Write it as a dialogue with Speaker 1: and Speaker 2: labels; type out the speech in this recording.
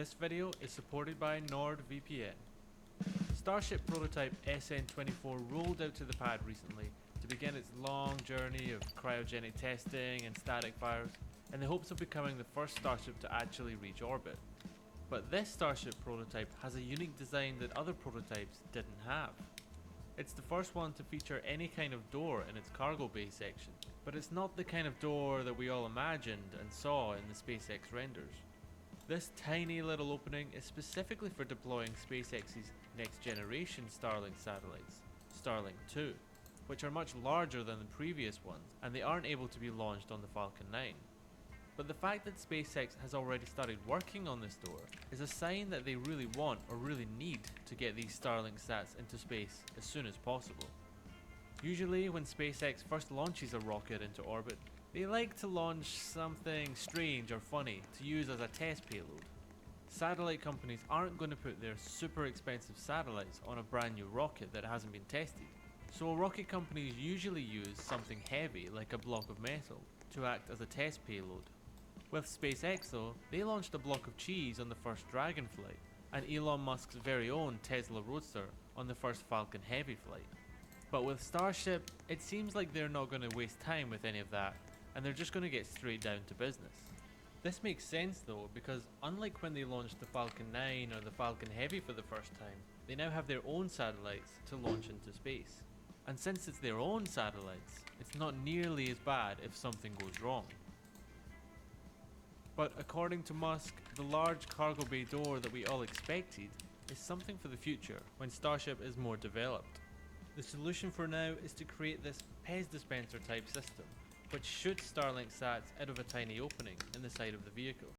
Speaker 1: This video is supported by NordVPN. Starship prototype SN24 rolled out to the pad recently to begin its long journey of cryogenic testing and static fires in the hopes of becoming the first Starship to actually reach orbit. But this Starship prototype has a unique design that other prototypes didn't have. It's the first one to feature any kind of door in its cargo bay section, but it's not the kind of door that we all imagined and saw in the SpaceX renders. This tiny little opening is specifically for deploying SpaceX's next generation Starlink satellites, Starlink 2, which are much larger than the previous ones, and they aren't able to be launched on the Falcon 9. But the fact that SpaceX has already started working on this door is a sign that they really want or really need to get these Starlink sats into space as soon as possible. Usually when SpaceX first launches a rocket into orbit, they like to launch something strange or funny to use as a test payload. Satellite companies aren't going to put their super expensive satellites on a brand new rocket that hasn't been tested. So rocket companies usually use something heavy like a block of metal to act as a test payload. With SpaceX though, they launched a block of cheese on the first Dragon flight, and Elon Musk's very own Tesla Roadster on the first Falcon Heavy flight. But with Starship, it seems like they're not going to waste time with any of that, and they're just going to get straight down to business. This makes sense though, because unlike when they launched the Falcon 9 or the Falcon Heavy for the first time, they now have their own satellites to launch into space. And since it's their own satellites, it's not nearly as bad if something goes wrong. But according to Musk, the large cargo bay door that we all expected is something for the future when Starship is more developed. The solution for now is to create this Pez dispenser type system, which shoots Starlink sats out of a tiny opening in the side of the vehicle.